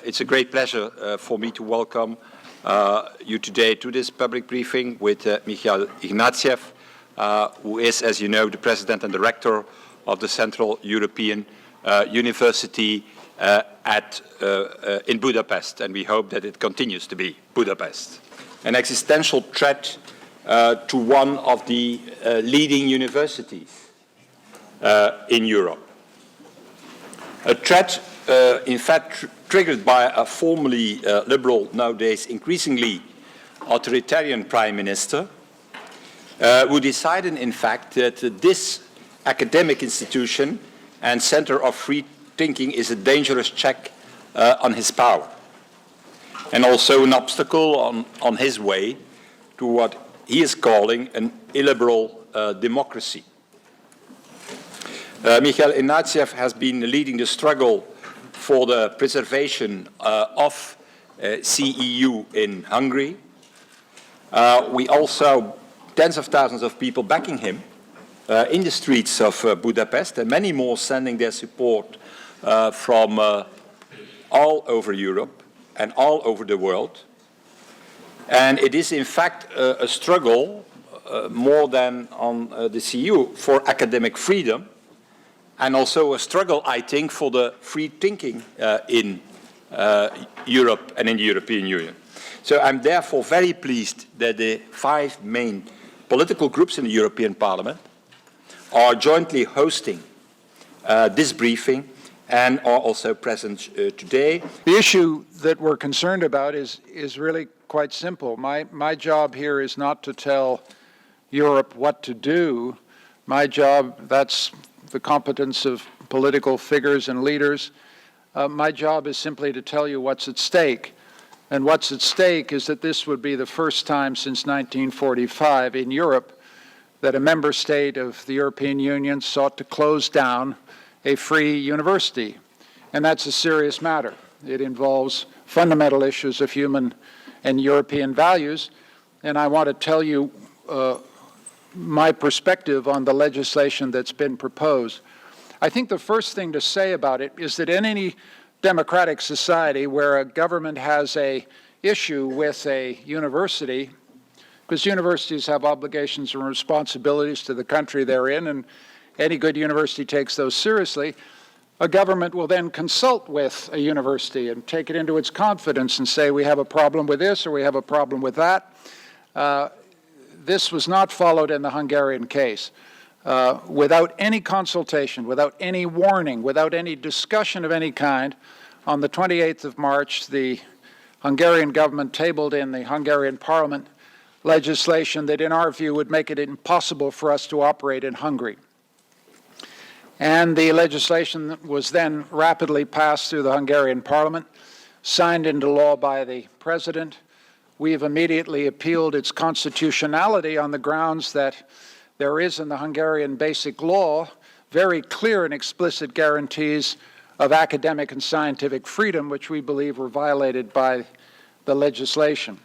It's a great pleasure for me to welcome you today to this public briefing with Michael Ignatieff, who is, as you know, the President and the Rector of the Central European University in Budapest, and we hope that it continues to be Budapest. An existential threat to one of the leading universities in Europe. A threat, in fact, triggered by a formerly liberal, nowadays increasingly authoritarian Prime Minister, who decided, in fact, that this academic institution and center of free thinking is a dangerous check on his power, and also an obstacle on his way to what he is calling an illiberal democracy. Michael Ignatieff has been leading the struggle for the preservation of CEU in Hungary. We also tens of thousands of people backing him in the streets of Budapest, and many more sending their support from all over Europe and all over the world. And it is in fact a struggle more than on the CEU for academic freedom, and also a struggle, I think, for the free thinking in Europe and in the European Union. So I'm therefore very pleased that the 5 main political groups in the European Parliament are jointly hosting this briefing and are also present today. The issue that we're concerned about is really quite simple. My job here is not to tell Europe what to do. My job, that's the competence of political figures and leaders. My job is simply to tell you what's at stake. And what's at stake is that this would be the first time since 1945 in Europe that a member state of the European Union sought to close down a free university. And that's a serious matter. It involves fundamental issues of human and European values. And I want to tell you my perspective on the legislation that's been proposed. I think the first thing to say about it is that in any democratic society where a government has an issue with a university, because universities have obligations and responsibilities to the country they're in, and any good university takes those seriously, a government will then consult with a university and take it into its confidence and say, we have a problem with this or we have a problem with that. This was not followed in the Hungarian case. Without any consultation, without any warning, without any discussion of any kind, on the 28th of March, the Hungarian government tabled in the Hungarian parliament legislation that, in our view, would make it impossible for us to operate in Hungary. And the legislation was then rapidly passed through the Hungarian parliament, signed into law by the president. We have immediately appealed its constitutionality on the grounds that there is in the Hungarian basic law very clear and explicit guarantees of academic and scientific freedom, which we believe were violated by the legislation.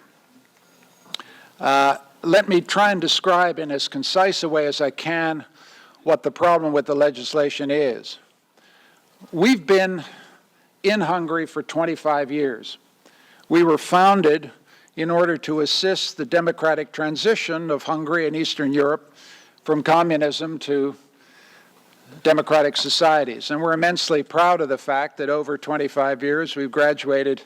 Let me try and describe in as concise a way as I can what the problem with the legislation is. We've been in Hungary for 25 years. We were founded in order to assist the democratic transition of Hungary and Eastern Europe from communism to democratic societies. And we're immensely proud of the fact that over 25 years we've graduated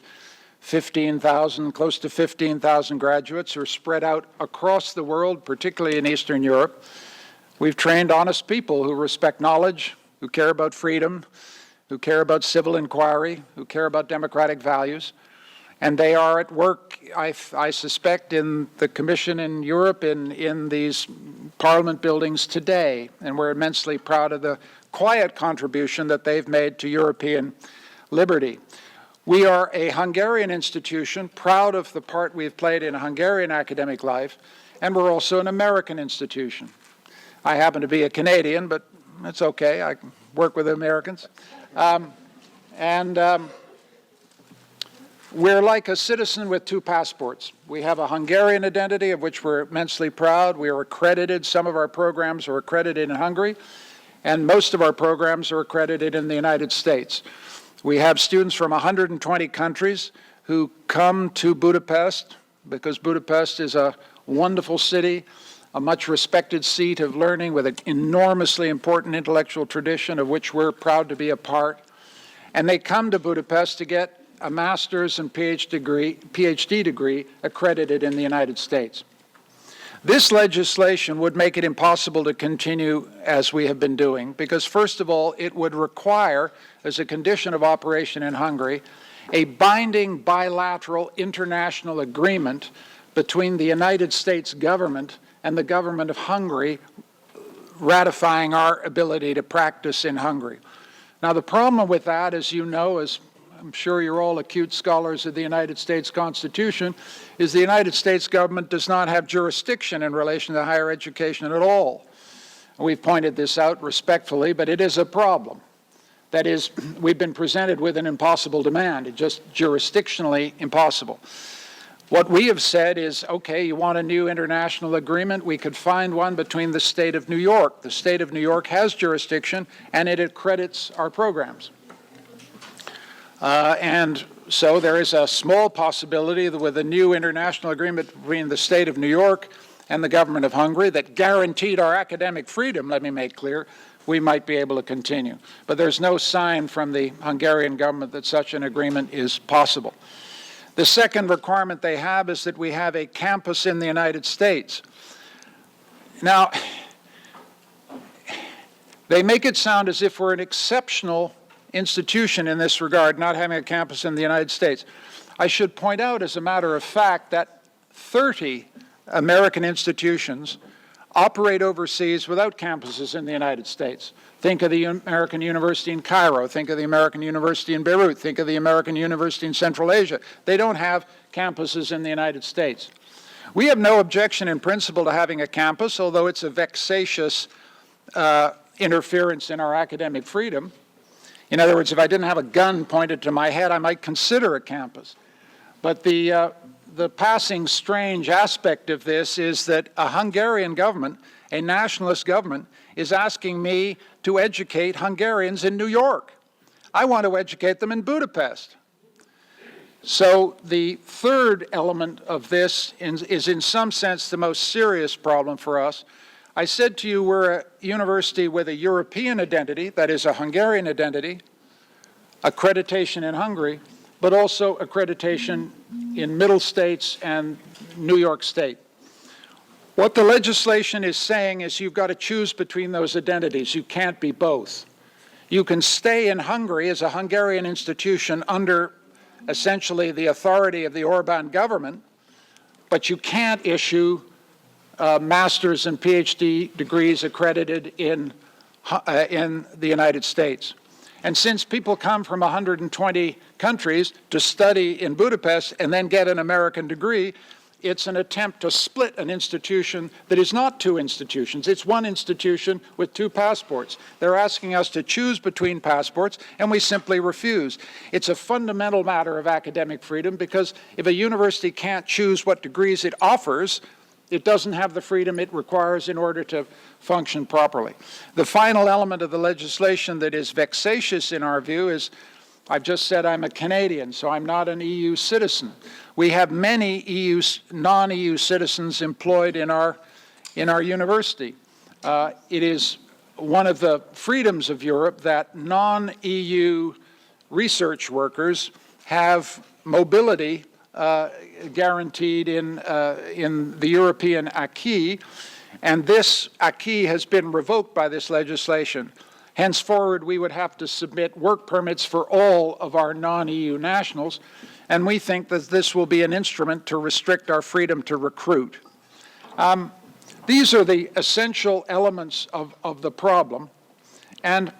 15,000, close to 15,000 graduates who are spread out across the world, particularly in Eastern Europe. We've trained honest people who respect knowledge, who care about freedom, who care about civil inquiry, who care about democratic values. And they are at work, I suspect, in the Commission in Europe, in these Parliament buildings today. And we're immensely proud of the quiet contribution that they've made to European liberty. We are a Hungarian institution, proud of the part we've played in Hungarian academic life, and we're also an American institution. I happen to be a Canadian, but it's okay. I can work with Americans. We're like a citizen with 2 passports. We have a Hungarian identity of which we're immensely proud. We are accredited. Some of our programs are accredited in Hungary, and most of our programs are accredited in the United States. We have students from 120 countries who come to Budapest because Budapest is a wonderful city, a much respected seat of learning with an enormously important intellectual tradition of which we're proud to be a part. And they come to Budapest to get a master's and PhD degree accredited in the United States. This legislation would make it impossible to continue as we have been doing because, first of all, it would require, as a condition of operation in Hungary, a binding bilateral international agreement between the United States government and the government of Hungary ratifying our ability to practice in Hungary. Now, the problem with that, as you know, as I'm sure you're all acute scholars of the United States Constitution, is the United States government does not have jurisdiction in relation to higher education at all. We've pointed this out respectfully, but it is a problem. That is, we've been presented with an impossible demand. It's just jurisdictionally impossible. What we have said is, okay, you want a new international agreement? We could find one between the state of New York. The state of New York has jurisdiction, and it accredits our programs. And so there is a small possibility that with a new international agreement between the state of New York and the government of Hungary that guaranteed our academic freedom, let me make clear, we might be able to continue. But there's no sign from the Hungarian government that such an agreement is possible. The second requirement they have is that we have a campus in the United States. Now, they make it sound as if we're an exceptional institution in this regard, not having a campus in the United States. I should point out, as a matter of fact, that 30 American institutions operate overseas without campuses in the United States. Think of the American University in Cairo. Think of the American University in Beirut. Think of the American University in Central Asia. They don't have campuses in the United States. We have no objection in principle to having a campus, although it's a vexatious interference in our academic freedom. In other words, if I didn't have a gun pointed to my head, I might consider a campus. But the passing strange aspect of this is that a Hungarian government, a nationalist government, is asking me to educate Hungarians in New York. I want to educate them in Budapest. So the third element of this is in some sense the most serious problem for us. I said to you we're a university with a European identity, that is a Hungarian identity, accreditation in Hungary, but also accreditation in Middle States and New York State. What the legislation is saying is you've got to choose between those identities. You can't be both. You can stay in Hungary as a Hungarian institution under essentially the authority of the Orbán government, but you can't issue master's and PhD degrees accredited in the United States. And since people come from 120 countries to study in Budapest and then get an American degree, it's an attempt to split an institution that is not two institutions. It's one institution with two passports. They're asking us to choose between passports, and we simply refuse. It's a fundamental matter of academic freedom because if a university can't choose what degrees it offers, it doesn't have the freedom it requires in order to function properly. The final element of the legislation that is vexatious in our view is, I've just said I'm a Canadian, so I'm not an EU citizen. We have many non-EU citizens employed in our university. It is one of the freedoms of Europe that non-EU research workers have mobility guaranteed in the European acquis, and this acquis has been revoked by this legislation. Henceforward, we would have to submit work permits for all of our non-EU nationals, and we think that this will be an instrument to restrict our freedom to recruit. These are the essential elements of the problem, and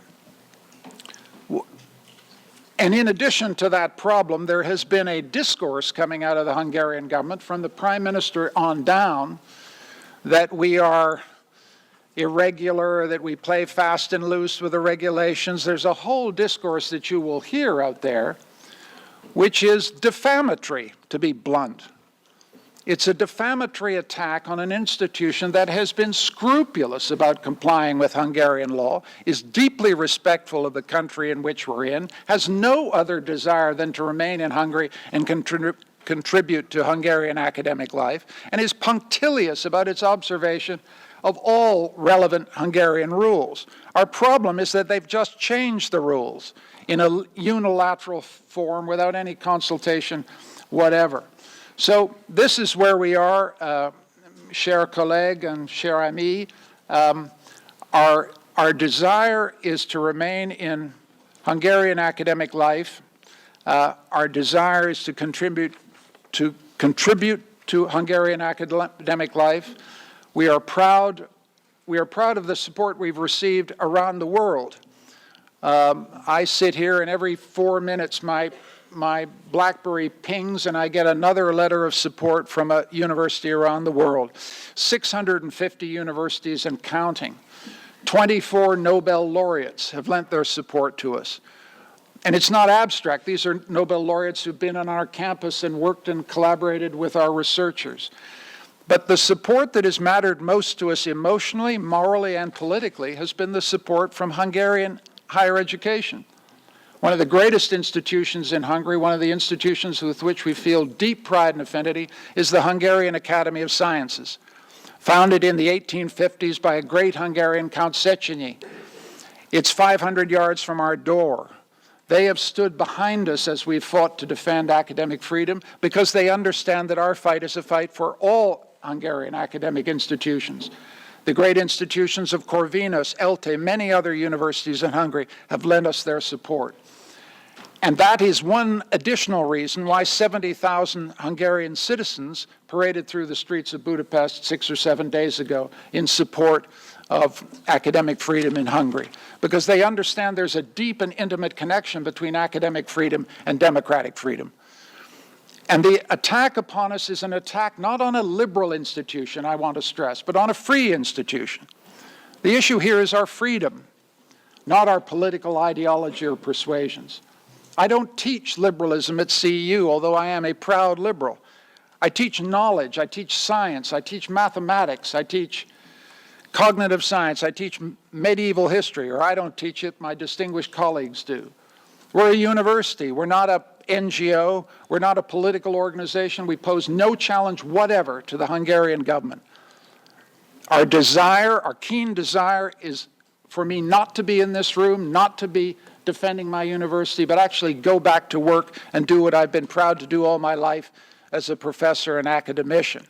in addition to that problem, there has been a discourse coming out of the Hungarian government from the Prime Minister on down that we are irregular, that we play fast and loose with the regulations. There's a whole discourse that you will hear out there which is defamatory, to be blunt. It's a defamatory attack on an institution that has been scrupulous about complying with Hungarian law, is deeply respectful of the country in which we're in, has no other desire than to remain in Hungary and contribute to Hungarian academic life, and is punctilious about its observation of all relevant Hungarian rules. Our problem is that they've just changed the rules in a unilateral form without any consultation whatever. So this is where we are, cher collègue and cher ami. Our desire is to remain in Hungarian academic life. Our desire is to contribute to Hungarian academic life. We are proud of the support we've received around the world. I sit here and every 4 minutes my BlackBerry pings and I get another letter of support from a university around the world. 650 universities and counting. 24 Nobel laureates have lent their support to us. And it's not abstract. These are Nobel laureates who've been on our campus and worked and collaborated with our researchers. But the support that has mattered most to us emotionally, morally, and politically has been the support from Hungarian higher education. One of the greatest institutions in Hungary, one of the institutions with which we feel deep pride and affinity, is the Hungarian Academy of Sciences, founded in the 1850s by a great Hungarian, Count Széchenyi. It's 500 yards from our door. They have stood behind us as we've fought to defend academic freedom because they understand that our fight is a fight for all Hungarian academic institutions. The great institutions of Corvinus, ELTE, many other universities in Hungary have lent us their support. And that is one additional reason why 70,000 Hungarian citizens paraded through the streets of Budapest 6 or 7 days ago in support of academic freedom in Hungary, because they understand there's a deep and intimate connection between academic freedom and democratic freedom. And the attack upon us is an attack not on a liberal institution, I want to stress, but on a free institution. The issue here is our freedom, not our political ideology or persuasions. I don't teach liberalism at CEU, although I am a proud liberal. I teach knowledge, I teach science, I teach mathematics, I teach cognitive science, I teach medieval history, or I don't teach it, my distinguished colleagues do. We're a university, we're not a NGO, we're not a political organization, we pose no challenge whatever to the Hungarian government. Our desire, our keen desire is for me not to be in this room, not to be defending my university, but actually go back to work and do what I've been proud to do all my life as a professor and academician.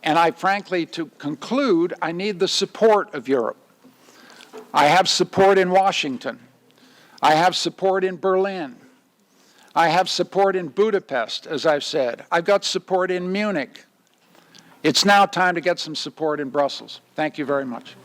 And I frankly, to conclude, I need the support of Europe. I have support in Washington. I have support in Berlin. I have support in Budapest, as I've said. I've got support in Munich. It's now time to get some support in Brussels. Thank you very much.